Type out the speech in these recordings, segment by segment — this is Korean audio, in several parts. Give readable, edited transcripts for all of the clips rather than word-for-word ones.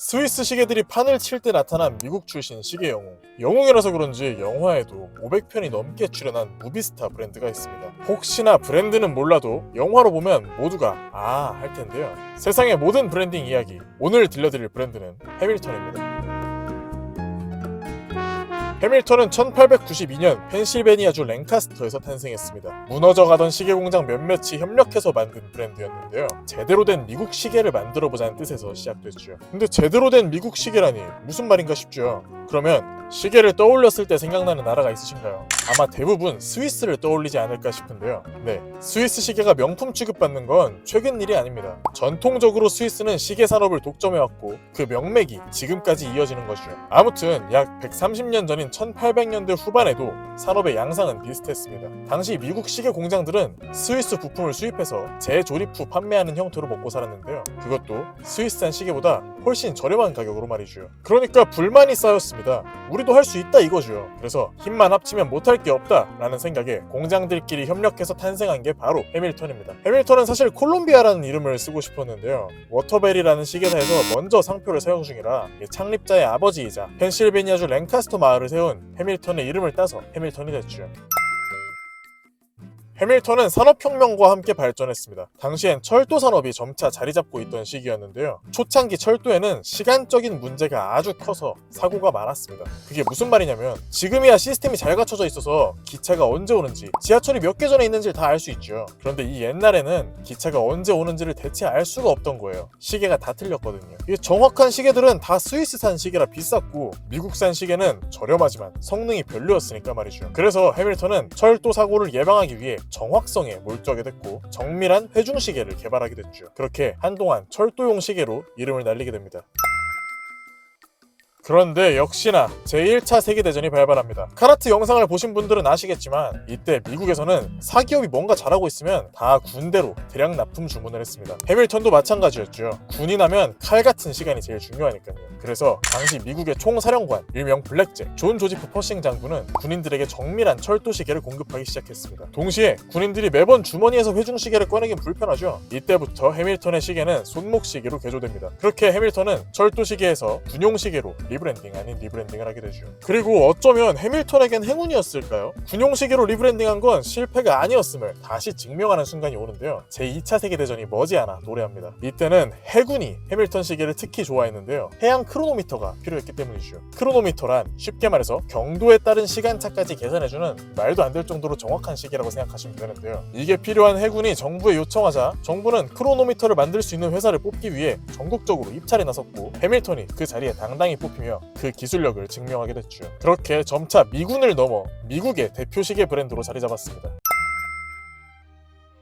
스위스 시계들이 판을 칠 때 나타난 미국 출신 시계 영웅. 영웅이라서 그런지 영화에도 500편이 넘게 출연한 무비스타 브랜드가 있습니다. 혹시나 브랜드는 몰라도 영화로 보면 모두가 할 텐데요. 세상의 모든 브랜딩 이야기, 오늘 들려드릴 브랜드는 해밀턴입니다. 해밀턴은 1892년 펜실베니아주 랭카스터에서 탄생했습니다. 무너져가던 시계 공장 몇몇이 협력해서 만든 브랜드였는데요. 제대로 된 미국 시계를 만들어보자는 뜻에서 시작됐죠. 근데 제대로 된 미국 시계라니 무슨 말인가 싶죠. 그러면 시계를 떠올렸을 때 생각나는 나라가 있으신가요? 아마 대부분 스위스를 떠올리지 않을까 싶은데요. 네, 스위스 시계가 명품 취급받는 건 최근 일이 아닙니다. 전통적으로 스위스는 시계 산업을 독점해왔고 그 명맥이 지금까지 이어지는 것이죠. 아무튼 약 130년 전인 1800년대 후반에도 산업의 양상은 비슷했습니다. 당시 미국 시계 공장들은 스위스 부품을 수입해서 재조립 후 판매하는 형태로 먹고 살았는데요. 그것도 스위스산 시계보다 훨씬 저렴한 가격으로 말이죠. 그러니까 불만이 쌓였습니다. 우리도 할 수 있다 이거죠. 그래서 힘만 합치면 못할 게 없다 라는 생각에 공장들끼리 협력해서 탄생한 게 바로 해밀턴입니다. 해밀턴은 사실 콜롬비아라는 이름을 쓰고 싶었는데요. 워터벨이라는 시계사에서 먼저 상표를 사용 중이라 창립자의 아버지이자 펜실베니아주 랭카스터 마을을 세운 해밀턴의 이름을 따서 해밀턴이 됐죠. 해밀턴은 산업혁명과 함께 발전했습니다. 당시엔 철도 산업이 점차 자리 잡고 있던 시기였는데요. 초창기 철도에는 시간적인 문제가 아주 커서 사고가 많았습니다. 그게 무슨 말이냐면 지금이야 시스템이 잘 갖춰져 있어서 기차가 언제 오는지 지하철이 몇 개 전에 있는지를 다 알 수 있죠. 그런데 이 옛날에는 기차가 언제 오는지를 대체 알 수가 없던 거예요. 시계가 다 틀렸거든요. 이 정확한 시계들은 다 스위스산 시계라 비쌌고 미국산 시계는 저렴하지만 성능이 별로였으니까 말이죠. 그래서 해밀턴은 철도 사고를 예방하기 위해 정확성에 몰두하게 됐고 정밀한 회중시계를 개발하게 됐죠. 그렇게 한동안 철도용 시계로 이름을 날리게 됩니다. 그런데 역시나 제1차 세계대전이 발발합니다. 카라트 영상을 보신 분들은 아시겠지만 이때 미국에서는 사기업이 뭔가 잘하고 있으면 다 군대로 대량 납품 주문을 했습니다. 해밀턴도 마찬가지였죠. 군이 나면 칼 같은 시간이 제일 중요하니까요. 그래서 당시 미국의 총사령관 일명 블랙잭 존 조지프 퍼싱 장군은 군인들에게 정밀한 철도 시계를 공급하기 시작했습니다. 동시에 군인들이 매번 주머니에서 회중 시계를 꺼내긴 불편하죠. 이때부터 해밀턴의 시계는 손목 시계로 개조됩니다. 그렇게 해밀턴은 철도 시계에서 군용 시계로 리브랜딩 아닌 리브랜딩을 하게 되죠. 그리고 어쩌면 해밀턴에겐 행운이었을까요? 군용 시계로 리브랜딩한 건 실패가 아니었음을 다시 증명하는 순간이 오는데요. 제2차 세계대전이 머지않아 도래합니다. 이때는 해군이 해밀턴 시계를 특히 좋아했는데요. 해양 크로노미터가 필요했기 때문이죠. 크로노미터란 쉽게 말해서 경도에 따른 시간차까지 계산해주는 말도 안 될 정도로 정확한 시계라고 생각하시면 되는데요. 이게 필요한 해군이 정부에 요청하자 정부는 크로노미터를 만들 수 있는 회사를 뽑기 위해 전국적으로 입찰에 나섰고 해밀턴이 그 자리에 당당히 뽑히며 그 기술력을 증명하게 됐죠. 그렇게 점차 미군을 넘어 미국의 대표 시계 브랜드로 자리 잡았습니다.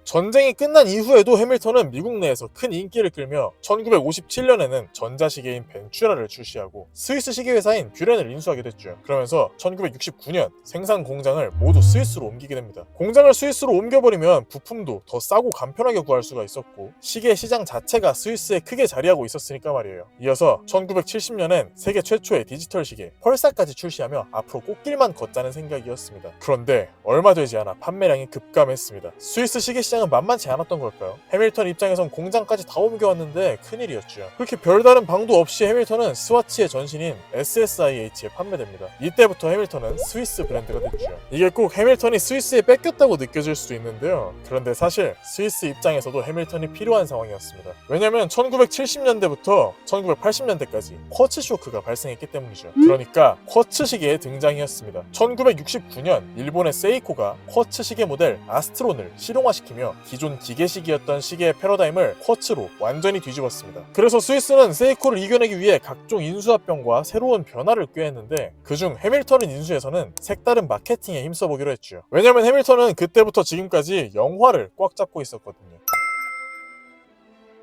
전쟁이 끝난 이후에도 해밀턴은 미국 내에서 큰 인기를 끌며 1957년에는 전자시계인 벤츄라를 출시하고 스위스 시계회사인 뷰렌을 인수하게 됐죠. 그러면서 1969년 생산 공장을 모두 스위스로 옮기게 됩니다. 공장을 스위스로 옮겨버리면 부품도 더 싸고 간편하게 구할 수가 있었고 시계 시장 자체가 스위스에 크게 자리하고 있었으니까 말이에요. 이어서 1970년엔 세계 최초의 디지털 시계 펄사까지 출시하며 앞으로 꽃길만 걷자는 생각이었습니다. 그런데 얼마 되지 않아 판매량이 급감했습니다. 스위스 시계 시장 은 만만치 않았던 걸까요? 해밀턴 입장에선 공장까지 다 옮겨왔는데 큰일이었죠. 그렇게 별다른 방도 없이 해밀턴은 스와치의 전신인 SSIH에 판매됩니다. 이때부터 해밀턴은 스위스 브랜드가 됐죠. 이게 꼭 해밀턴이 스위스에 뺏겼다고 느껴질 수도 있는데요. 그런데 사실 스위스 입장에서도 해밀턴이 필요한 상황이었습니다. 왜냐면 1970년대부터 1980년대까지 쿼츠 쇼크가 발생했기 때문이죠. 그러니까 쿼츠 시계의 등장이었습니다. 1969년 일본의 세이코가 쿼츠 시계 모델 아스트론을 실용화시키며 기존 기계식이었던 시계의 패러다임을 쿼츠로 완전히 뒤집었습니다. 그래서 스위스는 세이코를 이겨내기 위해 각종 인수합병과 새로운 변화를 꾀했는데 그중 해밀턴을 인수해서는 색다른 마케팅에 힘써보기로 했죠. 왜냐면 해밀턴은 그때부터 지금까지 영화를 꽉 잡고 있었거든요.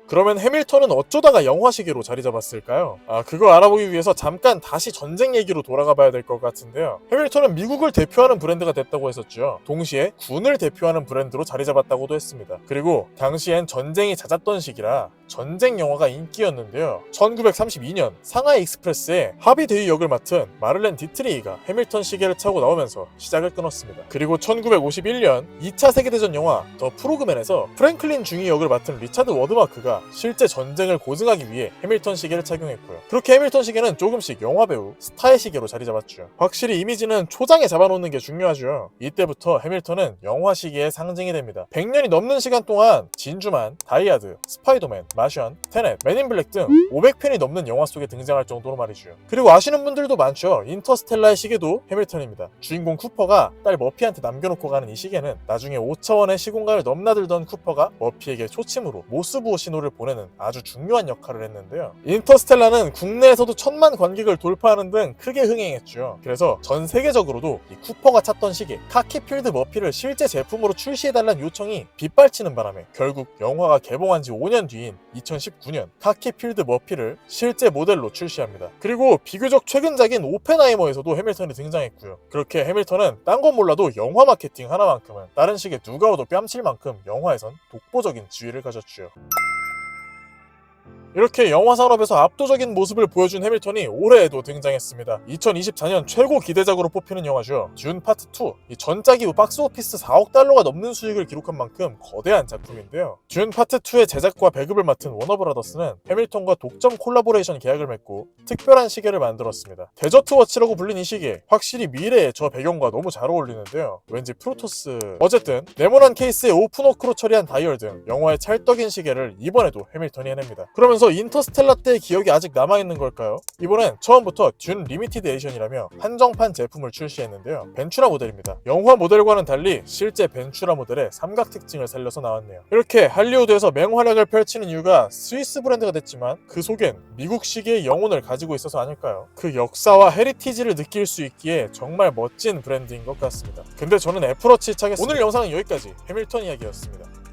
그러면 해밀턴은 어쩌다가 영화시계로 자리 잡았을까요? 그거 알아보기 위해서 잠깐 다시 전쟁 얘기로 돌아가 봐야 될 것 같은데요. 해밀턴은 미국을 대표하는 브랜드가 됐다고 했었죠. 동시에 군을 대표하는 브랜드로 자리 잡았다고도 했습니다. 그리고 당시엔 전쟁이 잦았던 시기라 전쟁 영화가 인기였는데요. 1932년 상하이 익스프레스에 하비 데이 역을 맡은 마를렌 디트리히가 해밀턴 시계를 차고 나오면서 시작을 끊었습니다. 그리고 1951년 2차 세계대전 영화 더 프로그맨에서 프랭클린 중위 역을 맡은 리차드 워드마크가 시계가 실제 전쟁을 고증하기 위해 해밀턴 시계를 착용했고요. 그렇게 해밀턴 시계는 조금씩 영화배우, 스타의 시계로 자리 잡았죠. 확실히 이미지는 초장에 잡아놓는 게 중요하죠. 이때부터 해밀턴은 영화 시계의 상징이 됩니다. 100년이 넘는 시간 동안 진주만, 다이아드, 스파이더맨, 마션, 테넷, 맨인 블랙 등 500편이 넘는 영화 속에 등장할 정도로 말이죠. 그리고 아시는 분들도 많죠. 인터스텔라의 시계도 해밀턴입니다. 주인공 쿠퍼가 딸 머피한테 남겨놓고 가는 이 시계는 나중에 5차원의 시공간을 넘나들던 쿠퍼가 머피에게 초침으로 모스부호 신호를 보내는 아주 중요한 역할을 했는데요. 인터스텔라는 국내에서도 1000만 관객을 돌파하는 등 크게 흥행했죠. 그래서 전 세계적으로도 이 쿠퍼가 찾던 시계 카키필드 머피를 실제 제품으로 출시해달라는 요청이 빗발치는 바람에 결국 영화가 개봉한 지 5년 뒤인 2019년 카키필드 머피를 실제 모델로 출시합니다. 그리고 비교적 최근작인 오펜하이머에서도 해밀턴이 등장했고요. 그렇게 해밀턴은 딴 건 몰라도 영화 마케팅 하나만큼은 다른 시계 누가 와도 뺨칠 만큼 영화에선 독보적인 지위를 가졌죠. 이렇게 영화 산업에서 압도적인 모습을 보여준 해밀턴이 올해에도 등장했습니다. 2024년 최고 기대작으로 뽑히는 영화죠. 듄 파트 2. 이 전작 이후 박스오피스 4억 달러가 넘는 수익을 기록한 만큼 거대한 작품인데요. 듄 파트 2의 제작과 배급을 맡은 워너브라더스는 해밀턴과 독점 콜라보레이션 계약을 맺고 특별한 시계를 만들었습니다. 데저트 워치라고 불린 이 시계, 확실히 미래의 저 배경과 너무 잘 어울리는데요. 왠지 프로토스... 어쨌든 네모난 케이스에 오픈워크로 처리한 다이얼 등 영화의 찰떡인 시계를 이번에도 해밀턴이 해냅니다. 그러면서 인터스텔라 때의 기억이 아직 남아있는 걸까요? 이번엔 처음부터 듄 리미티드 에디션이라며 한정판 제품을 출시했는데요. 벤츄라 모델입니다. 영화 모델과는 달리 실제 벤츄라 모델의 삼각 특징을 살려서 나왔네요. 이렇게 할리우드에서 맹활약을 펼치는 이유가 스위스 브랜드가 됐지만 그 속엔 미국 시계의 영혼을 가지고 있어서 아닐까요? 그 역사와 헤리티지를 느낄 수 있기에 정말 멋진 브랜드인 것 같습니다. 근데 저는 애플워치 차겠습니다. 오늘 영상은 여기까지. 해밀턴 이야기였습니다.